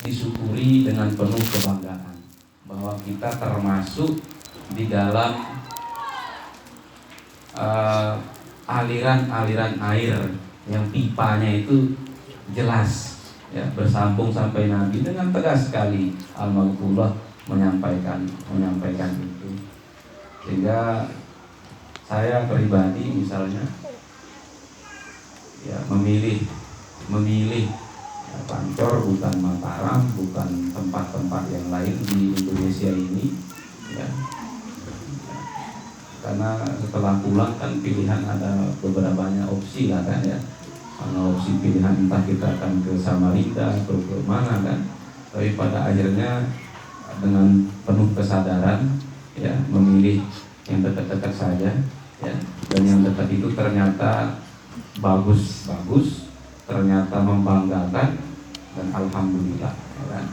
disyukuri dengan penuh kebanggaan bahwa kita termasuk di dalam aliran-aliran air yang pipanya itu jelas ya, bersambung sampai Nabi. Dengan tegas sekali Al-Maghfurullah menyampaikan itu. Sehingga saya pribadi misalnya ya memilih ya, Pancor bukan Mataram, bukan tempat-tempat yang lain di Indonesia ini ya. Karena setelah pulang kan pilihan ada beberapa banyak opsi lah kan ya. Karena opsi pilihan entah kita akan ke Samarinda atau ke mana kan. Tapi pada akhirnya dengan penuh kesadaran ya memilih yang dekat-dekat saja ya. Dan yang dekat itu ternyata bagus, ternyata membanggakan dan alhamdulillah ya kan.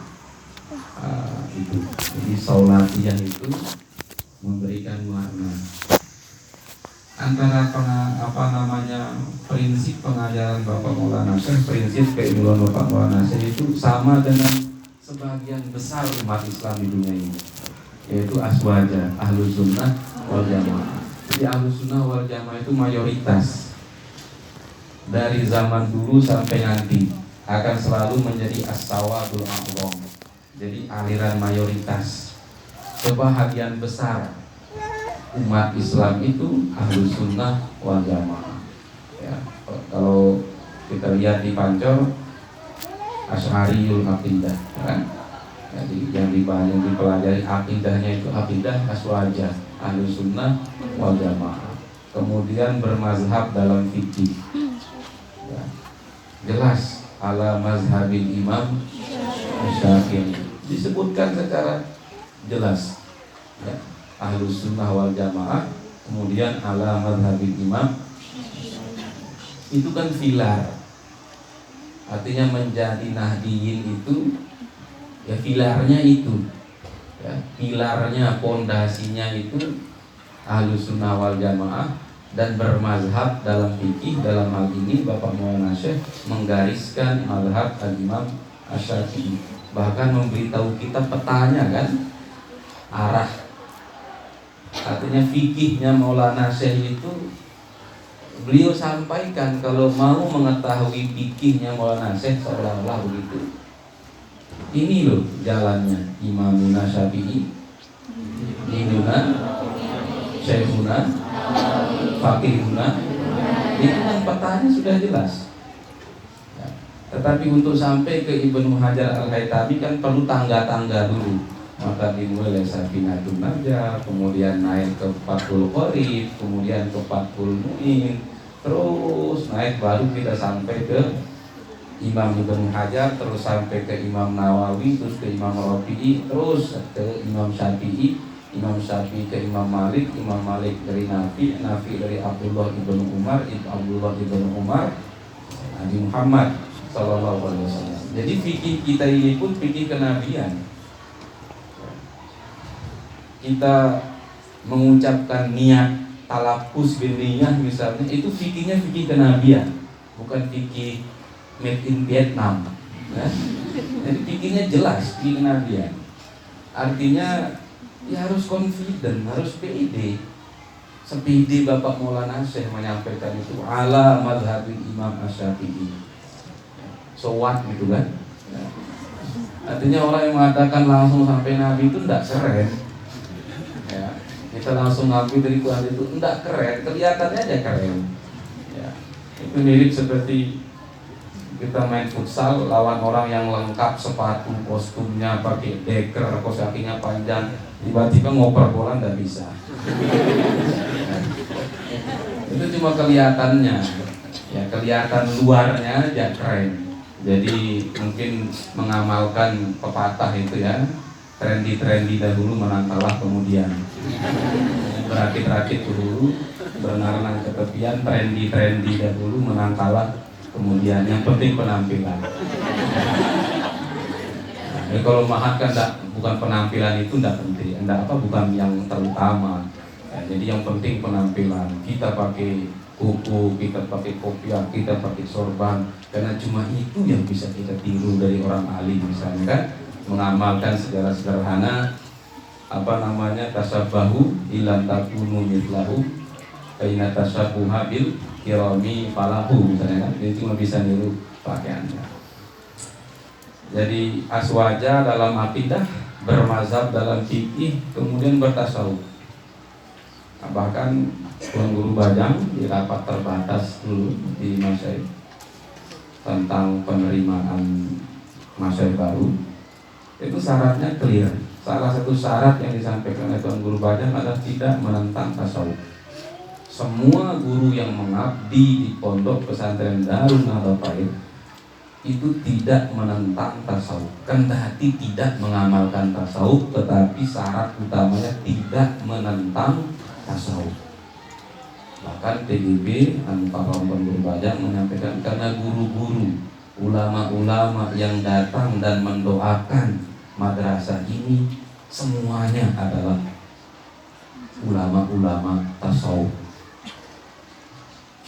Itu. Jadi saulatiyah itu memberikan makna antara prinsip pengajaran Bapak Maulana Syekh, prinsip keilmuan Bapak Maulana Syekh itu sama dengan sebagian besar umat Islam di dunia ini, yaitu aswaja, ahlus sunnah wal jamaah. Jadi ahlus sunnah wal jamaah itu mayoritas dari zaman dulu sampai nanti akan selalu menjadi as-sawadul a'dham. Jadi aliran mayoritas. Sebahagian besar umat Islam itu ahlus sunnah wal jamaah ya. Kalau kita lihat di Pancor Asy'ariyul aqidah kan? Jadi yang dipelajari akidahnya itu akidah aswaja, ahlus sunnah wal jamaah. Kemudian bermazhab dalam fikih ya. Jelas ala mazhabil Imam Syafi'i disebutkan secara jelas ya, ahlus sunnah wal jamaah, kemudian ala madhabil imam. Itu kan filar, artinya menjadi nahdiyin itu ya filarnya itu ya, pilarnya, pondasinya itu ahlus sunnah wal jamaah. Dan bermazhab dalam fikih, dalam hal ini Bapak Maulana Syekh menggariskan mazhab al-Imam Asy-Syafi'i, bahkan memberitahu kita petanya kan, arah. Artinya fikihnya Maulana Syekh itu beliau sampaikan kalau mau mengetahui fikihnya Maulana Syekh seolah-olah begitu. Ini loh jalannya Imamuna Syafi'i, Dinuna, Syekhuna, Faqihuna. Itu kan petanya sudah jelas ya. Tetapi untuk sampai ke Ibnu Hajar Al-Haytami kan perlu tangga-tangga dulu. Maka dimulai dari Safinatun Najah, kemudian naik ke Fathul Qorib, kemudian ke Fathul Mu'in, terus naik baru kita sampai ke Imam Ibnu Hajar, terus sampai ke Imam Nawawi, terus ke Imam Rafi'i, terus ke Imam Syafi'i, Imam Syafi'i ke Imam Malik, Imam Malik dari Nafi, Nafi dari Abdullah ibnu Umar, Abdullah ibnu Umar, Nabi Muhammad Sallallahu Alaihi Wasallam. Jadi fikih kita ini pun fikih kenabian. Kita mengucapkan niat talafuz bin niyah misalnya, itu fikihnya fikih kenabian, bukan fikih made in Vietnam ya. Jadi fikihnya jelas, fikih kenabian. Artinya ya harus confident, harus pede. Sepede Bapak Maulana Syekh menyampaikan itu ala madhabil Imam Asy-Syafi'i. So what gitu kan ya. Artinya orang yang mengatakan langsung sampai Nabi itu tidak keren ya. Kita langsung ngaku dari Quran itu tidak keren, kelihatannya aja keren ya. Itu mirip seperti kita main futsal lawan orang yang lengkap sepatu, kostumnya pakai deker, kos kakinya panjang, tiba-tiba ngoper bola tidak bisa. Itu cuma kelihatannya ya, kelihatan luarnya aja keren. Jadi mungkin mengamalkan pepatah itu ya, trendy dahulu menang kalah kemudian, berakit-rakit dulu, berenang ke tepian, trendy dahulu menang kalah kemudian, yang penting penampilan. Nah, kalau mahat kan bukan penampilan itu tidak penting, bukan yang terutama ya, jadi yang penting penampilan. Kita pakai kuku, kita pakai kopiah, kita pakai sorban, karena cuma itu yang bisa kita tiru dari orang alim misalnya kan, mengamalkan segala sederhana tasabbahu ilan takunu mitlahu kaina tasabbuha bil kirami falahu misalnya kan, jadi cuma bisa niru pakaiannya. Jadi aswaja dalam akidah, bermazhab dalam fikih, kemudian bertasawuf. Bahkan Tuan Guru Bajang di rapat terbatas dulu di Masyaikh tentang penerimaan Masyaikh baru, itu syaratnya clear. Salah satu syarat yang disampaikan oleh Tuan Guru Bajang adalah tidak menentang tasawuf. Semua guru yang mengabdi di pondok pesantren Darun Nadafah itu tidak menentang tasawuf, kendati tidak mengamalkan tasawuf, tetapi syarat utamanya tidak menentang tasawuf. Bahkan TGB Anparom Guru Bajang menyampaikan, karena guru-guru, ulama-ulama yang datang dan mendoakan madrasah ini semuanya adalah ulama-ulama tasawuf.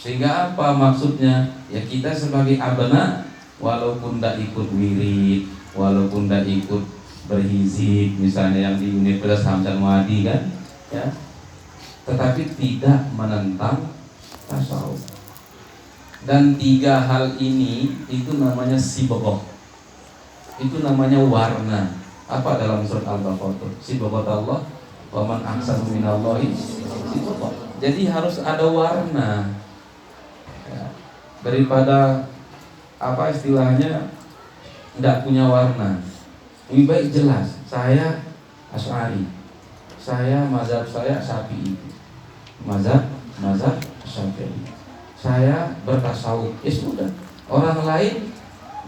Sehingga apa maksudnya? Ya kita sebagai abna, walaupun tidak ikut wirid, walaupun tidak ikut berhizib misalnya yang di Universitas Hamzah Muadi kan, ya, tetapi tidak menentang tasawuf. Dan tiga hal ini itu namanya sibghah, itu namanya warna. Apa dalam surat Al-Baqarah? Sibghah Allah, wa man ahsanu minallahi sibghah. Jadi harus ada warna, ya, daripada apa istilahnya tidak punya warna. Lebih baik jelas, saya Asy'ari, saya mazhab saya Syafi'i, mazhab Syafi'i, saya bertasawuf. Ya sudah, orang lain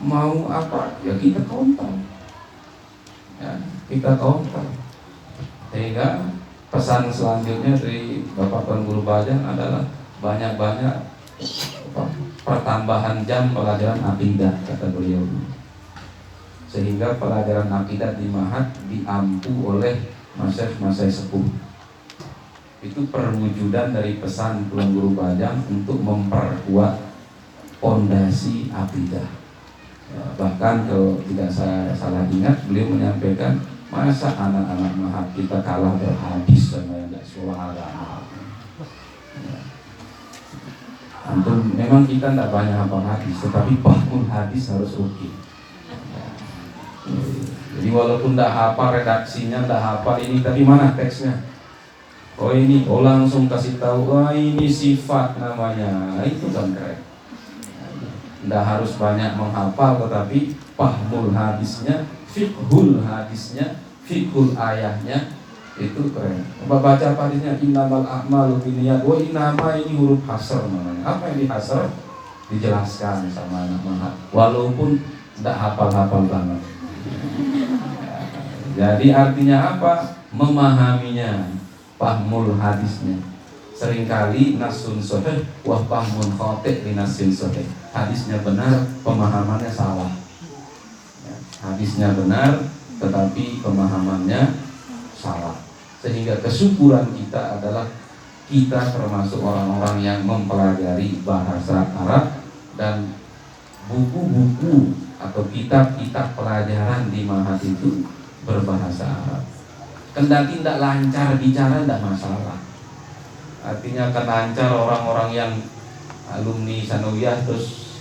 mau apa ya kita counter, ya, kita counter. Sehingga pesan selanjutnya dari Bapak Tuan Guru Bajang adalah banyak-banyak pertambahan jam pelajaran akidah, kata beliau, sehingga pelajaran akidah di Mahat diampu oleh masyaikh sepuh. Itu perwujudan dari pesan Tuan Guru Bajang untuk memperkuat pondasi akidah. Ya, bahkan kalau tidak saya salah ingat, beliau menyampaikan, masa anak-anak Mahat kita kalah berhadis sama yang tidak sekolah agama. Ya. Antum, memang kita tidak banyak hafal hadis, tetapi fahmul hadis harus oke. Jadi walaupun tidak hafal redaksinya, tidak hafal ini tadi mana teksnya, oh ini, oh langsung kasih tahu, oh ini sifat namanya, nah, itu kan keren. Tidak harus banyak menghafal, tetapi fahmul hadisnya, fiqhul hadisnya, fiqhul ayahnya, itu keren. Baca hadisnya innamal a'malu binniyat, wa innama ini huruf hasr namanya. Apa yang dihasr? Dijelaskan sama anak Mahat, walaupun tidak hafal-hafal banget. Jadi artinya apa? Memahaminya, fahmul hadisnya. Seringkali nasun sahih wa fahmun khati' li nasin sahih. Hadisnya benar, pemahamannya salah. Hadisnya benar, tetapi pemahamannya salah. Sehingga kesyukuran kita adalah kita termasuk orang-orang yang mempelajari bahasa Arab, dan buku-buku atau kitab-kitab pelajaran di Mahat itu berbahasa Arab. Kendati tidak lancar bicara tidak masalah. Artinya akan lancar orang-orang yang alumni sanawiyah terus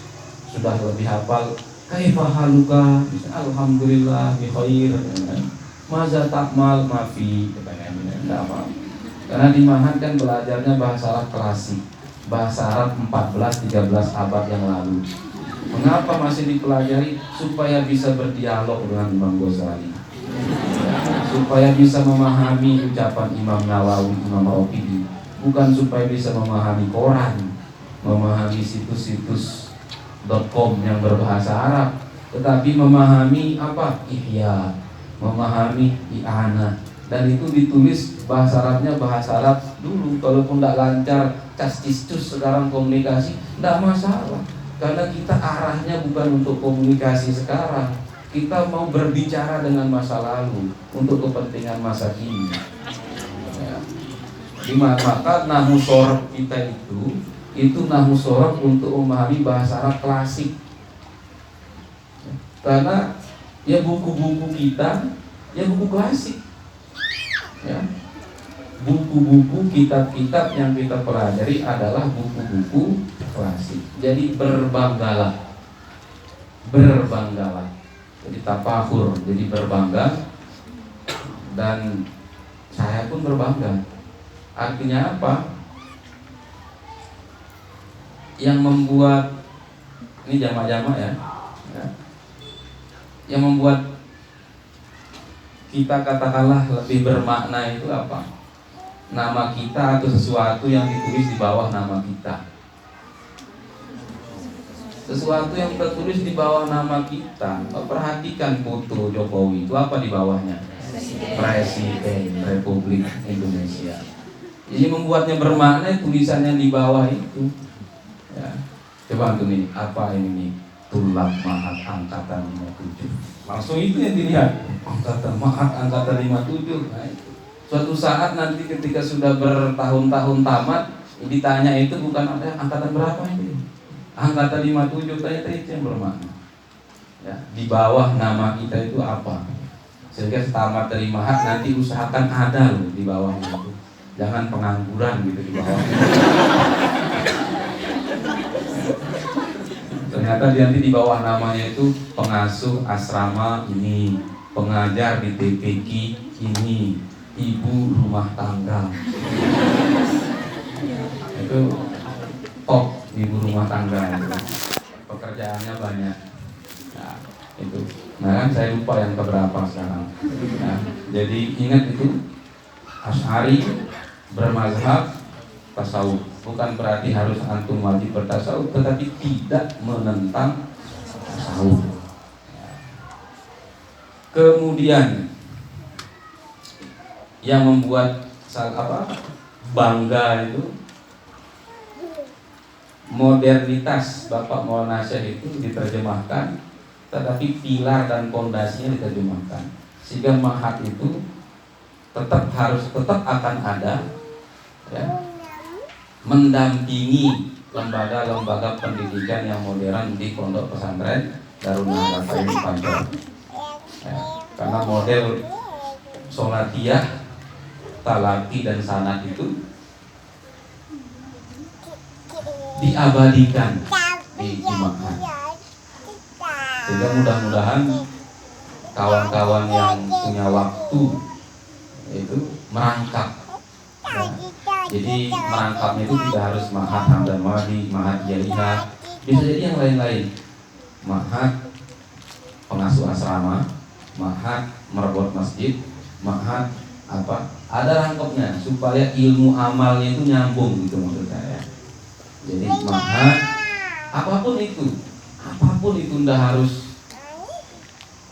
sudah lebih hafal. Kaifa haluka? Alhamdulillah bi khair. Maza takmal mafi, tidak apa. Karena di Mahat kan belajarnya bahasa Arab klasik, bahasa Arab 14-13 abad yang lalu. Mengapa masih dipelajari? Supaya bisa berdialog dengan Imam Ghazali, supaya bisa memahami ucapan Imam Nawawi, Imam Raqidi, bukan supaya bisa memahami koran, memahami situs-situs .com yang berbahasa Arab, tetapi memahami apa? Ihya, memahami i'anah, dan itu ditulis bahasa Arabnya bahasa Arab dulu. Kalaupun tidak lancar cas-cis-cus sekarang komunikasi, tidak masalah, karena kita arahnya bukan untuk komunikasi sekarang, kita mau berbicara dengan masa lalu untuk kepentingan masa kini. Ya. Maka nahwu shoroh kita itu itu Nahwu Shorof untuk memahami bahasa Arab klasik. Karena ya buku-buku kita ya buku klasik. Ya. Buku-buku, kitab-kitab yang kita pelajari adalah buku-buku klasik. Jadi berbanggalah. Jadi tafakhur, jadi berbangga. Dan saya pun berbangga. Artinya apa? Yang membuat ini jamaah-jamaah ya, yang membuat kita katakanlah lebih bermakna itu apa? Nama kita atau sesuatu yang ditulis di bawah nama kita. Sesuatu yang tertulis di bawah nama kita. Perhatikan foto Jokowi itu apa di bawahnya? Presiden Republik Indonesia. Jadi membuatnya bermakna tulisannya di bawah itu. Ya. Coba tuh nih, apa ini nih? Tulab Mahat Angkatan 57. Langsung itu yang dilihat. Angkatan Mahat Angkatan 57. Nah, itu. Suatu saat nanti ketika sudah bertahun-tahun tamat, ditanya itu bukan ada angkatan berapa ini? Angkatan 57, ternyata itu yang bermakna. Ya, di bawah nama kita itu apa? Sehingga tamat dari Mahat nanti usahakan ada loh di bawahnya itu. Jangan pengangguran gitu di bawah. Ternyata nanti di bawah namanya itu pengasuh asrama ini, pengajar di TPQ ini, ibu rumah tangga. Itu top ibu rumah tangga itu. Pekerjaannya banyak. Nah, itu. Nah kan saya lupa yang keberapa sekarang. Nah, jadi ingat itu Asy'ari bermazhab tasawuf. Bukan berarti harus antum wajib bertasawuf, tetapi tidak menentang tasawuf. Kemudian yang membuat bangga itu modernitas Bapak Maulana Syekh itu diterjemahkan, tetapi pilar dan pondasinya diterjemahkan, sehingga Mahat itu tetap akan ada, ya, mendampingi lembaga-lembaga pendidikan yang modern di pondok pesantren Darun Nadatul Pancor. Ya, karena model Sholatiyah, Talaki dan Sanad itu diabadikan di Mahat. Sehingga mudah-mudahan kawan-kawan yang punya waktu itu merangkap. Ya. Jadi merangkapnya itu tidak harus Mahat Hamdan Madi, Mahat Jariha, bisa jadi yang lain-lain. Mahat pengasuh asrama, Mahat merebut masjid, Mahat apa? Ada rangkapnya supaya ilmu amalnya itu nyambung gitu maksud saya. Jadi Mahat apapun itu ndak harus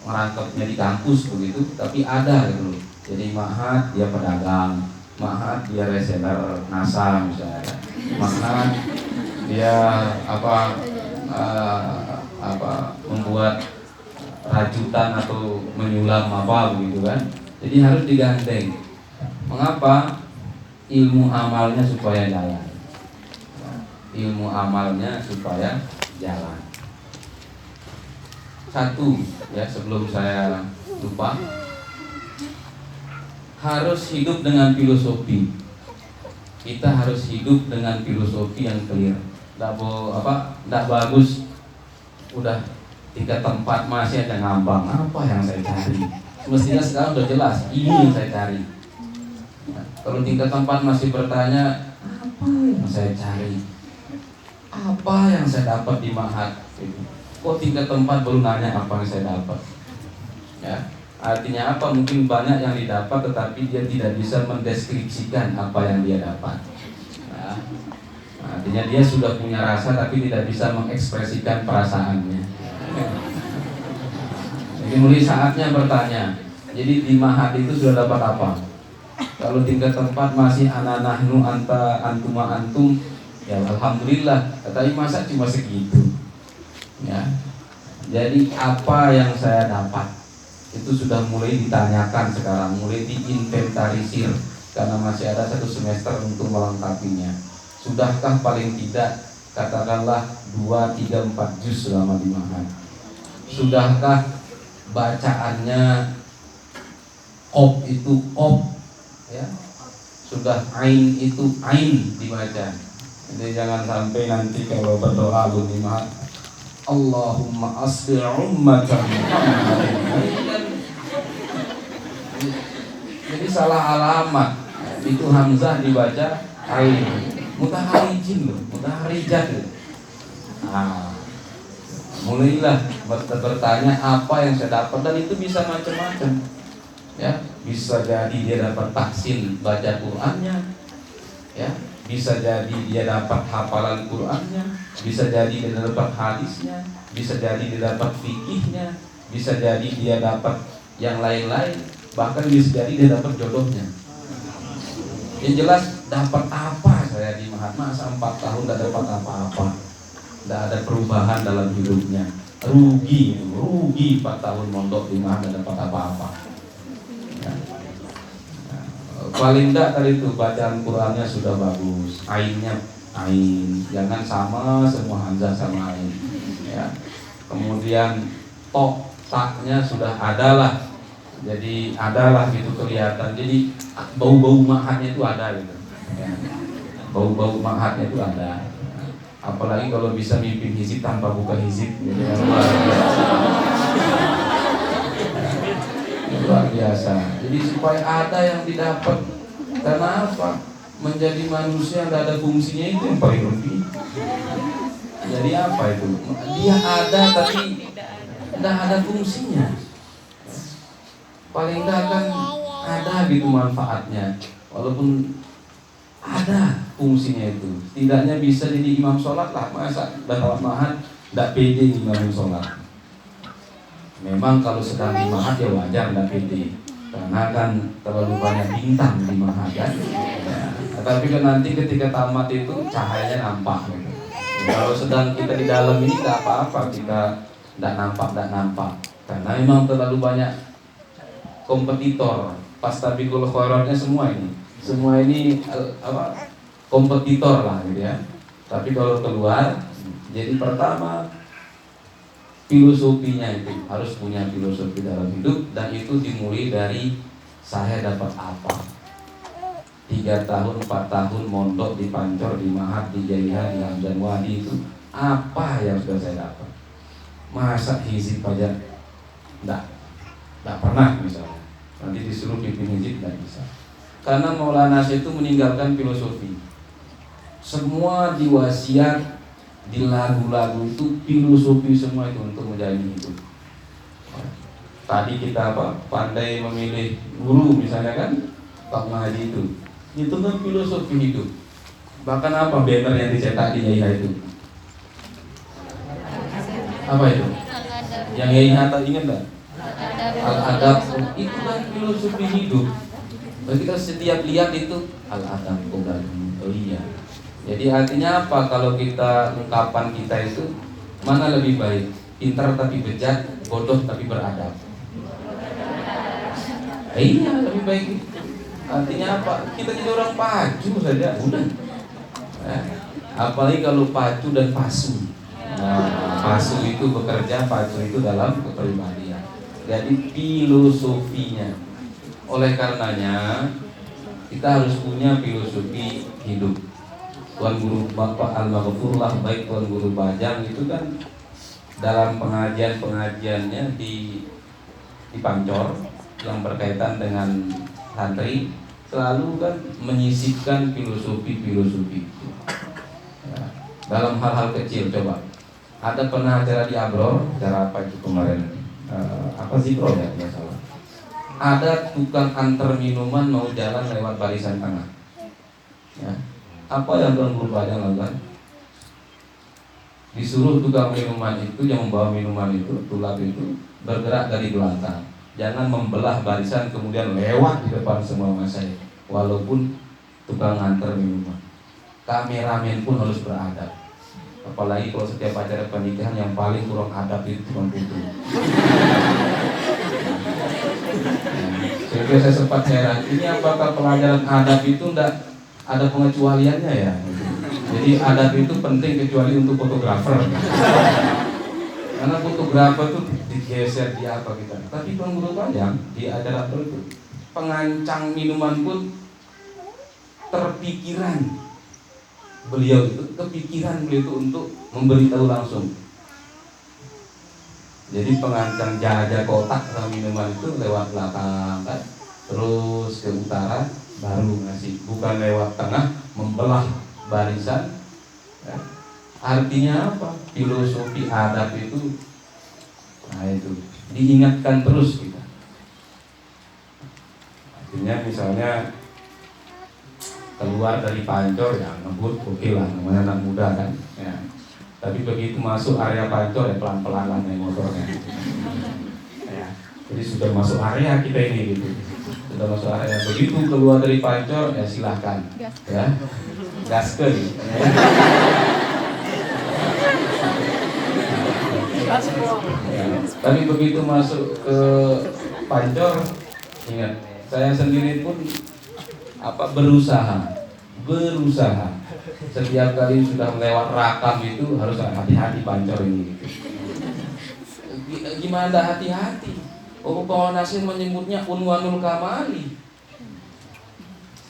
merangkapnya di kampus begitu, tapi ada gitu. Jadi Mahat dia pedagang, Mahat dia reseller NASA misalnya, Mahat dia membuat rajutan atau menyulam apa begitu kan. Jadi harus digandeng. Mengapa? Ilmu amalnya supaya jalan. Ilmu amalnya supaya jalan. Satu ya, sebelum saya lupa, harus hidup dengan filosofi. Kita harus hidup dengan filosofi yang clear. Nggak bagus udah tingkat tempat masih ada ngambang, apa yang saya cari. Mestinya sekarang udah jelas, ini yang saya cari. Nah, kalau tingkat tempat masih bertanya, apa yang saya cari, apa yang saya dapat di Mahat. Kok tingkat tempat baru nanya apa yang saya dapat. Ya, artinya apa? Mungkin banyak yang didapat, tetapi dia tidak bisa mendeskripsikan apa yang dia dapat. Nah, artinya dia sudah punya rasa, tapi tidak bisa mengekspresikan perasaannya. Jadi mulai saatnya bertanya. Jadi di Mahat itu sudah dapat apa? Kalau tingkat tempat masih ananahnu anta antuma antum, ya alhamdulillah. Tapi masa cuma segitu. Ya. Jadi apa yang saya dapat itu sudah mulai ditanyakan sekarang, mulai diinventarisir, karena masih ada 1 semester untuk melengkapinya. Sudahkah paling tidak katakanlah 2, 3, 4 juz selama di ma'had? Sudahkah bacaannya qaf itu qaf, ya? Sudah ain itu ain dibaca. Jadi jangan sampai nanti kalau berdoa di ma'had, Allahumma asli ummatan Muhammadin, jadi salah alamat. Itu hamzah dibaca ain. Mutaharijin loh, mutaharijat loh. Mulailah bertanya apa yang saya dapat, dan itu bisa macam-macam. Ya, bisa jadi dia dapat tahsin baca Qur'annya, ya, bisa jadi dia dapat hafalan Qur'annya, bisa jadi dia dapat hadisnya, bisa jadi dia dapat fikihnya, bisa jadi dia dapat yang lain-lain, bahkan bisa jadi dia dapat jodohnya. Yang jelas dapat apa saya di ma'had? Masa 4 tahun tidak dapat apa-apa, tidak ada perubahan dalam hidupnya. Rugi 4 tahun mondok di ma'had tidak dapat apa-apa. Ya. Paling tidak tadi itu bacaan Qurannya sudah bagus, ainnya ain, jangan sama semua hamzah sama ain. Ya. Kemudian taknya sudah adalah. Jadi adalah gitu kelihatan. Jadi bau-bau ma'hadnya itu ada gitu. Ya. Bau-bau ma'hadnya itu ada. Apalagi kalau bisa mimpin hizib tanpa buka hizib, gitu. Luar biasa. Jadi supaya ada yang didapat. Karena apa? Menjadi manusia yang tidak ada fungsinya itu yang paling rugi. Jadi apa itu? Dia ada tapi tidak ada fungsinya. Paling tidak kan ada gitu manfaatnya, walaupun ada fungsinya itu. Setidaknya bisa jadi imam sholat lah. Masa dalam ma'had tidak pede imam sholat. Memang kalau sedang di ma'had ya wajar tidak pede, karena kan terlalu banyak bintang di ma'had kan. Ya. Tapi kan nanti ketika tamat itu cahayanya nampak gitu. Kalau sedang kita di dalam ini tidak apa-apa, kita tidak nampak, karena memang terlalu banyak kompetitor. Fastabiqul khairatnya semua ini kompetitor lah gitu ya. Tapi kalau keluar, jadi pertama filosofinya itu harus punya filosofi dalam hidup, dan itu dimulai dari saya dapat apa. 3 tahun 4 tahun mondok di Pancor, di Ma'had, di Jaiha, di Hamzan Wadi, itu apa yang sudah saya dapat? Masa hizib aja tidak pernah misalnya. Nanti disuruh pimpin hizib tidak bisa. Karena Maulana Syekh itu meninggalkan filosofi. Semua di wasiat, di lagu-lagu itu filosofi semua itu untuk menjalani hidup. Tadi kita pandai memilih guru misalnya kan, Pak Mahdi itu kan filosofi hidup. Bahkan apa banner yang dicetak di Yaiha itu? Apa itu? Yang Yaiha ingat enggak? Al-adab itu kan filosofi hidup. Kita setiap lihat itu al-adab iya. Jadi artinya apa? Kalau kita ungkapan kita itu mana lebih baik? Pintar tapi bejat, bodoh tapi beradab. Iya, lebih baik. Artinya apa? Kita jadi orang pacu saja, udah. Apalagi kalau pacu dan pasu. Nah, pasu itu bekerja, pacu itu dalam kepribadian. Jadi filosofinya. Oleh karenanya kita harus punya filosofi hidup. Tuan Guru Bapak Al-Maghfurlah, baik Tuan Guru Bajang itu kan dalam pengajian-pengajiannya di Pancor yang berkaitan dengan santri selalu kan menyisipkan filosofi ya, dalam hal-hal kecil. Coba ada pernah acara di Abror, acara apa itu kemarin? Apa zikro ya masalah. Ada tukang antar minuman mau jalan lewat barisan tengah. Ya. Apa yang Tuan Guru Bajang lakukan? Disuruh tukang minuman itu yang membawa minuman itu, tulap itu bergerak dari belakang. Jangan membelah barisan kemudian lewat di depan semua masa. Walaupun tukang antar minuman, kameramen pun harus beradab. Apalagi kalau setiap acara pernikahan yang paling kurang adab itu tukang putu. Sehingga saya sempat heran, ini apakah pelajaran adab itu tidak ada pengecualiannya ya? Jadi adab itu penting kecuali untuk fotografer. Karena fotografer itu digeser di apa kita. Tapi pengurus wayang di acara itu pengancang minuman pun terpikiran beliau itu, kepikiran beliau itu untuk memberitahu langsung. Jadi pengancang jaga kotak sama minuman itu lewat belakang kan, terus ke utara baru ngasih, bukan lewat tengah membelah barisan ya. Artinya apa? Filosofi adab itu, nah itu diingatkan terus kita. Artinya misalnya keluar dari pancor ya ngebut oke lah, namanya anak muda kan ya. Tapi begitu masuk area pancor ya pelan-pelan lah naik motornya ya. Jadi sudah masuk area kita ini gitu, sudah masuk area. Begitu keluar dari pancor ya silahkan ya, gaskeun ya. Tapi begitu masuk ke pancor, ingat, saya sendiri pun berusaha setiap kali sudah melewat rakam itu harus hati-hati pancor ini. Gimana hati-hati? Oh, Pak Nasir menyebutnya unwanul kamali.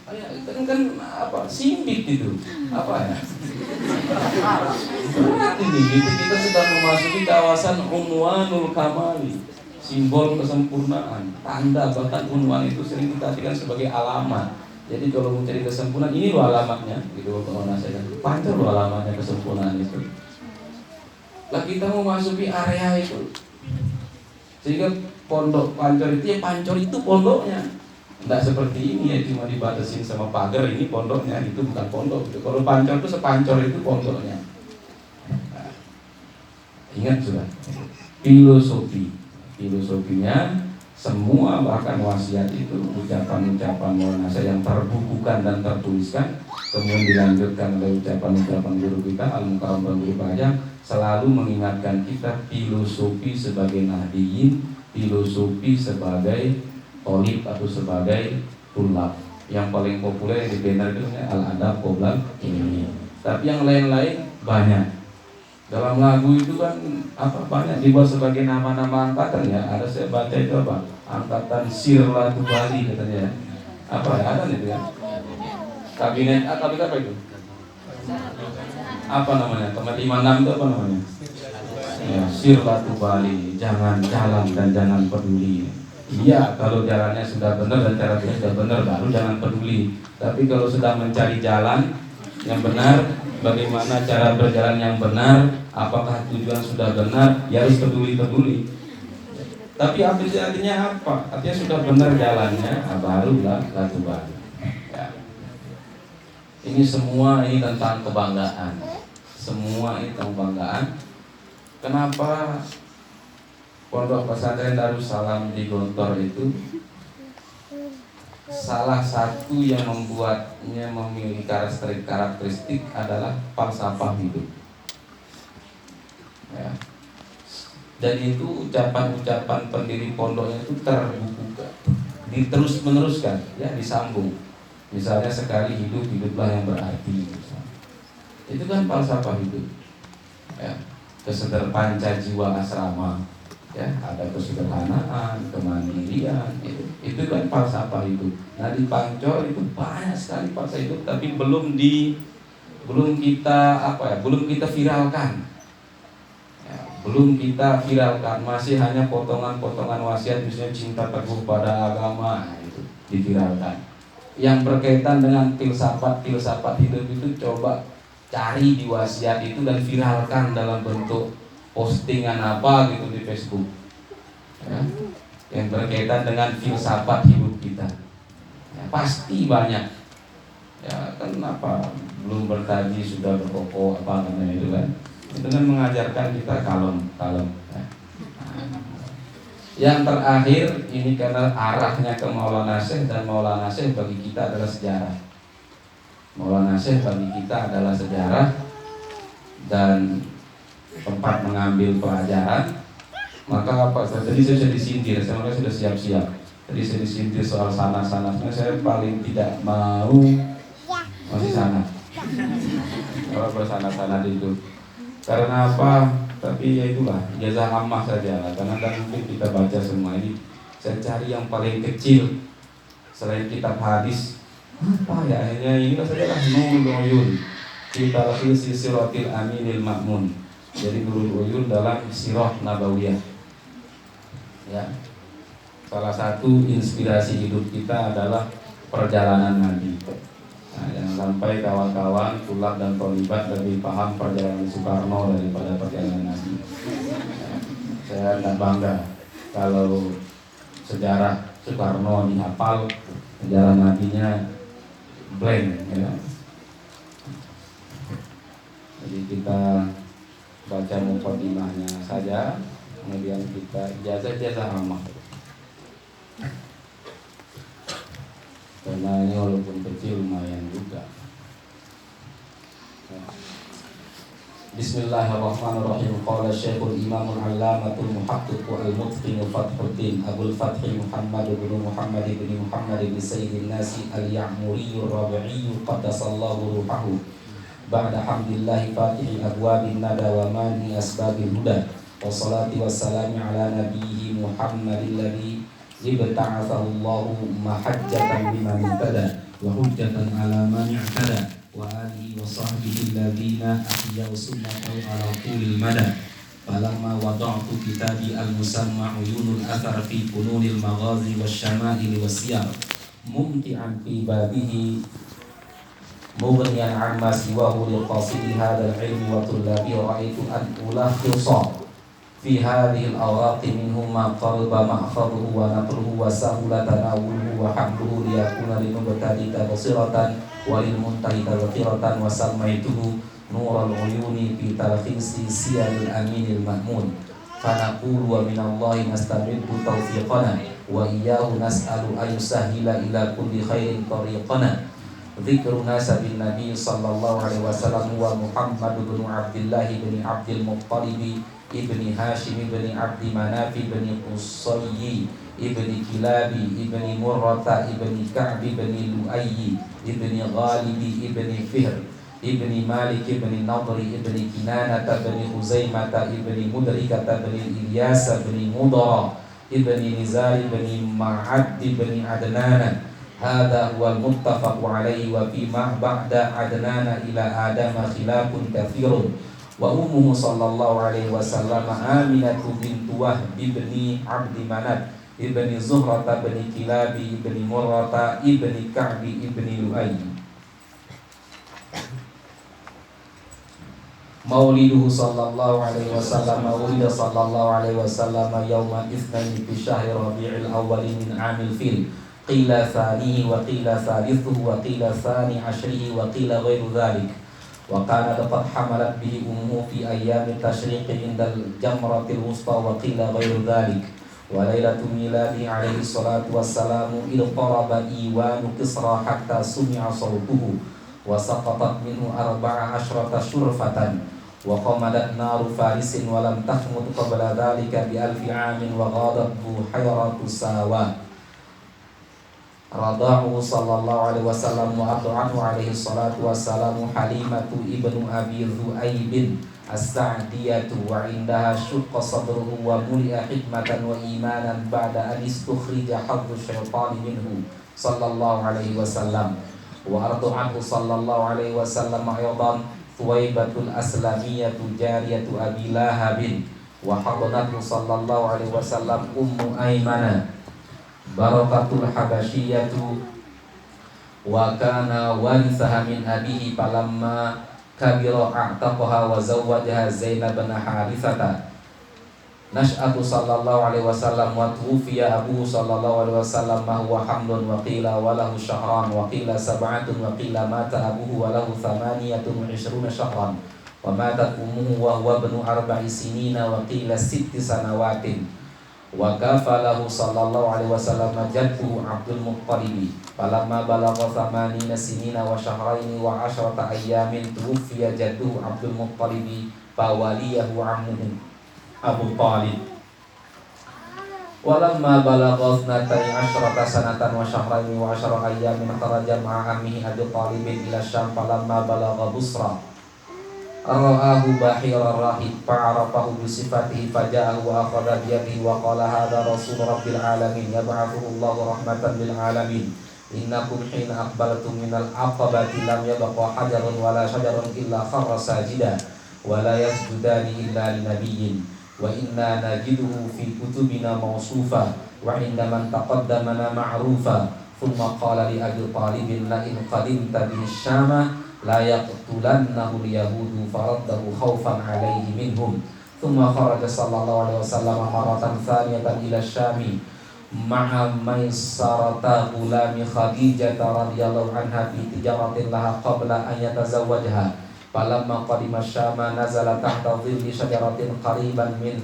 Kan simbit itu ya? Berat ini gitu, kita sedang memasuki kawasan unwanul kamali, simbol kesempurnaan, tanda. Bahkan unwan itu sering kita artikan sebagai alamat. Jadi kalau mau cari kesempurnaan, ini loh alamatnya, gitu kalau nasihat. Pancor loh alamatnya kesempurnaan itu. Lah kita mau masuki area itu, sehingga pondok pancor itu ya pancor itu pondoknya. Tidak seperti ini ya cuma dibatasin sama pagar, ini pondoknya, itu bukan pondok. Gitu. Kalau pancor itu sepancor itu pondoknya. Nah, ingat sudah, filosofinya. Semua bahkan wasiat itu ucapan-ucapan Maulana yang terbukukan dan tertuliskan, kemudian dilanjutkan oleh ucapan-ucapan guru kita Al-Mukarram Guru Pajang, selalu mengingatkan kita filosofi sebagai nahdiyin, filosofi sebagai tolib atau sebagai tulab. Yang paling populer yang di banner itu Al-Adab Qoblal ini. Tapi yang lain-lain banyak. Dalam lagu itu kan banyak dibuat sebagai nama-nama angkatan ya. Ada saya baca itu angkatan Sirlatu Bali katanya. Ada itu ya. Kabinet apa itu? Apa namanya? Teman 56 itu apa namanya? Ya, Sirlatu Bali, jangan jalan dan jangan peduli. Iya, kalau jalannya sudah benar dan cara sudah benar baru jangan peduli. Tapi kalau sudah mencari jalan yang benar, bagaimana cara berjalan yang benar, apakah tujuan sudah benar, ya harus peduli. Tapi artinya apa? Artinya sudah benar jalannya, barulah Ratu Bali. Ya. Ini semua ini tentang kebanggaan. Semua ini tentang kebanggaan. Kenapa Pondok Pesantren Darussalam di Gontor itu salah satu yang membuatnya memiliki karakteristik adalah falsafah hidup ya. Dan itu ucapan-ucapan pendiri pondoknya itu terbukukan, diterus meneruskan ya, disambung. Misalnya sekali hidup, hiduplah yang berarti misalnya. Itu kan falsafah hidup ya. Panca jiwa asrama ya, ada kesederhanaan, kemandirian, itu kan falsafah hidup. Nah di Pancor itu banyak sekali falsafah hidup, tapi belum kita viralkan, ya, masih hanya potongan-potongan wasiat, misalnya cinta teguh pada agama, itu diviralkan. Yang berkaitan dengan filsafat hidup itu coba cari di wasiat itu dan viralkan dalam bentuk postingan apa gitu di Facebook ya, yang berkaitan dengan filsafat hidup kita ya, pasti banyak ya. Kenapa belum bertaji sudah berkokok namanya itu kan, itu kan mengajarkan kita kalem ya. Yang terakhir ini karena arahnya ke Maulana Syekh, dan Maulana Syekh bagi kita adalah sejarah. Maulana Syekh bagi kita adalah sejarah dan tempat mengambil pelajaran. Maka tadi saya sudah disindir, saya sudah siap-siap. Tadi saya disindir soal sana-sana. Saya paling tidak mau masih sana. bersana-sana itu. Karena apa? Tapi ya itulah, ijazah ammah saja lah. Karena kan mungkin kita baca semua ini. Saya cari yang paling kecil selain kitab hadis. Apa ya? Akhirnya ini saja lah, Nurul Uyun fi talkhis siratil aminil ma'mun. Jadi Nurul Uyun dalam sirah nabawiyah. Ya. Salah satu inspirasi hidup kita adalah perjalanan Nabi. Nah, jangan sampai kawan-kawan, tulab dan tolibat lebih paham perjalanan Soekarno daripada perjalanan Nabi. Saya tidak bangga kalau sejarah Soekarno dihafal, sejarah Nabinya blank. Ya. Jadi kita baca mukadimahnya saja, kemudian kita ijazah ammah. Karena ini walaupun kecil lumayan juga. Bismillahirrahmanirrahim. Qala Syekhul Imamul Allamatul Muhaqqiq wal Mutqin Fathruddin Abul Fathi Muhammad bin Muhammad bin Muhammad bin Sayyidin Nasi Al-Ya'muri Ar-Rabi'i qaddasallahu ruhahu. Ba'da hamdillahi fatihi abwabin nada wa mani asbabil huda. Wassalatu wassalamu ala nabiyyi Muhammadin ladzi ibta'athahu Allahu mahajjatan liman ihtada wa hujjatan ala man i'tada wa alihi wa sahbihi alladhina ahyau sunnatahu ala tulil mada. Falamma wada'tu kitabi al-musamma uyunul athar fi fununil maghazi wasyama'il wasyar mumti'an fi babihi mughniyan amma siwahu liqasidi hadzal ilmi wa tullabi ra'aitu an ulakhisa fi hadhil awraqi minhu ma qarba ma'khadhuhu wa naqluhu wa sahula tanawuluhu wa hamluhu liyakuna linubtadika basiratan wa lilmuntahika zakhiratan wa sammaituhu nurul uyuni fi talkhisi siyaril aminil ma'mun. Fanaqulu wa minallahi nastamiddu tawfiqana wa iyyahu nas'alu ayusahhila ila kulli khairin tariqana. Dzikruna sabin Nabi sallallahu alaihi wasallam wa Muhammad bin Abdullah bin Abdul Muttalib ibni Hashim ibni Abdi Manaf ibni Qusayyi ibni Kilabi ibni Murrata ibni Ka'b ibni Lu'ayyi ibni Ghalib ibni Fihr ibni Malik ibni Nadri ibni Kinanata ibni Huzaimata ibni Mudrikata ibni Ilyas ibni Mudara ibni Nizar ibni Ma'ad ibni Adnan. Hadha huwal muttafaqu alaihi wa fi ma ba'da Adnan ila Adam khilafun katsirun. Wa ummuhu sallallahu alaihi wasallam Aminatu bintu Wahb ibni Abdi Manaf ibni Zuhrata ibni Kilabi ibni Murrata ibni Ka'bi ibni Lu'ay. Mauliduhu sallallahu alaihi wasallam Maulidah sallallahu alaihi wasallam Yawma ithnaini fi syahri Rabi'il awwali min amil fil. Qila thanihi wa qila thalithuhu wa qila thani ashrihi wa qila ghairu dhalik. Wa kana qad hamalat bihi ummuhu fi ayyami tashriqi indal jamratil wusta wa qila ghairu dhalik. Wa lailatu miladi alaihi salatu wassalamu idh qaraba iwanu Kisra hatta sumi'a sawtuhu wa saqatat minhu 14 syurfatan wa qamadat naru farisin wa lam tahmud qabla dhalika bi alfi amin wa ghadat buhayratu sawa. Radhahu sallallahu alaihi wasallam wa ad'anhu alaihi salatu wassalamu Halimatu ibnu Abi Dhu'aibin as-Sa'diyatu wa indaha syuqqa sadruhu wa muli'a hikmatan wa imanan ba'da an istukhrija haddu syaitani minhu sallallahu alaihi wasallam. Wa ardu'anhu sallallahu alaihi wasallam aydan Thuwaibatul Aslamiyatu jariyatu Abi Lahabin wa hadanathu sallallahu alaihi wasallam Ummu Aymana Barakatul Habasyiyatu wa kana warithaha min abihi falamma kabira a'taqaha wa zawwajaha Zainab bin Harithata. Nash'atu sallallahu alaihi wasallam wa tuwfiya abuhu sallallahu alaihi wasallam ma huwa hamlun wa qila wa lahu syahran wa qila sab'atun wa qila mata abuhu wa lahu 28 syahran wa matat ummuhu wa huwa ibnu 4 sinina wa qila 6 sanawatin. Wa kafalahu sallallahu alaihi wasallam jadduhu Abdul Muttalib falamma balagha 8 sinina wa syahraini wa 10 ayyamin tuwfiya jadduhu Abdul Muttalib fawaliyahu ammuhu Abu Talib. Walamma balagha 12 sanatan wa syahraini wa 10 ayyamin kharaja ma'a ammihi Abu Talib ila Syam falamma balagha Busra ra'ahu bahira rahib fa'arafahu bisifatihi faja'ahu wa akhadha biyadihi wa qala hadha rasul rabbil alamin yab'athuhu Allahu rahmatan lil alamin innakum hina aqbaltum minal aqabati lam yabqa hajarun wala syajarun illa kharra sajida wa la yasjudani illa linabiyyin wa inna najiduhu fi kutubina mawsufa wa inda man taqaddamana ma'rufa thumma qala li Abi Talibin la in qadimta bihi syama la yaqtulannahu al-yahudu faraddahu khawfan alaihi minhum thumma kharaja sallallahu alaihi wasallam maratan thaniyatan ila syami ma'a maisarata gulami Khadijah radhiyallahu anha fi tijaratin laha qabla an yatazawwajha falamma qadima syama nazala tahta dhilli syajaratin qariban min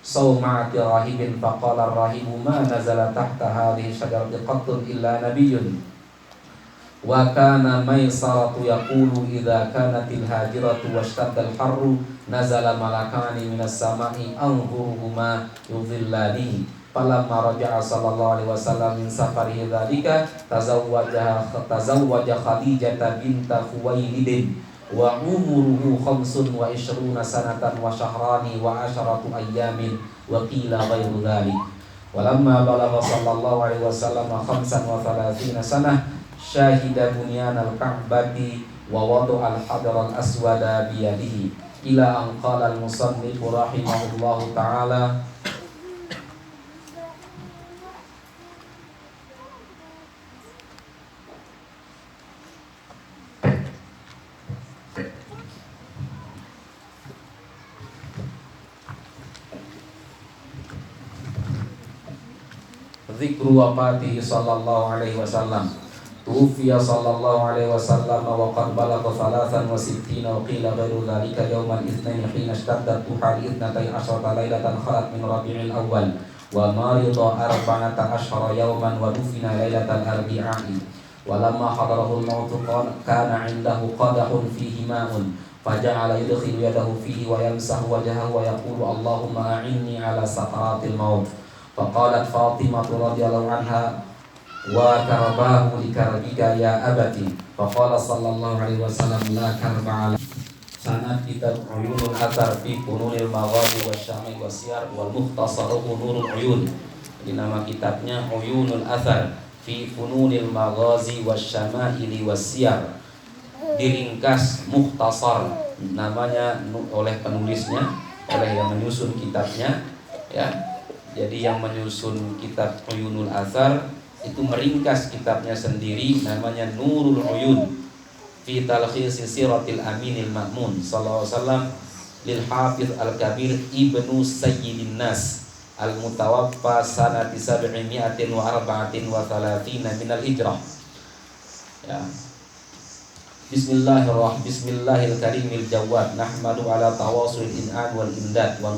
sawma'ati rahibin faqala ar-rahibu ma nazala tahta hadhihi syajarati qattun illa nabiyyun wa kana maisaratu yaqulu idza kanatil hajiratu washtadda al-harru nazala malakani minas sama'i anzuruhuma yudhillani falamma raja'a sallallahu alaihi wasallam min safarihi dzalika tazawwaja Khadijah binta Khuwailid wa umuruhu 25 sanatan wa syahrani wa 10 ayyamin wa qila ghairu dzalik walamma balagha sallallahu alaihi wasallam 35 sanah syahida bunyan al-ka'bati wa wadu' al-hadar al-aswada biyadihi ila an qala al-musannif rahimahullahu ta'ala dzikru wafatihi sallallahu alaihi wasallam tufiya sallallahu alaihi wasallam wa qad balagha 63 wa qila ghairu dhalika yawmal itsnain hina ishtaddat tuhari 12 lailatan khalat min rabi'il awal wa marida 14 yawman wa dufina lailatal arbi'i wa lamma hadarahu al-maut kana 'indahu qadahun fihi ma'un faja'ala yudkhilu yadahu fihi wa yamsahu wajhahu wa yaqulu Allahumma a'inni 'ala sakaratil maut faqalat Fatimah radhiyallahu anha wa karbahu likarbika ya abati faqala sallallahu alaihi wasallam la karba ala sanad kitab Uyunul Athar fi Fununil Maghazi wasyamil wasyar wal mukhtasaruhu Nurul Uyun. Ini nama kitabnya Uyunul Athar fi Fununil Maghazi wasyamil wasyar, diringkas mukhtasar namanya oleh penulisnya, oleh yang menyusun kitabnya ya. Jadi yang menyusun kitab Uyunul Athar itu meringkas kitabnya sendiri namanya Nurul Uyun fi talkhis siratil aminil ma'mun sallallahu alaihi wasallam lil hafiz al-kabir ibnu sayyidin nas al-mutawaffa sanati 734 minal hijrah ya. Bismillahirrahmanirrahim. Bismillahil karimil jawad nahmadu ala tawasul in'an wal imdad wa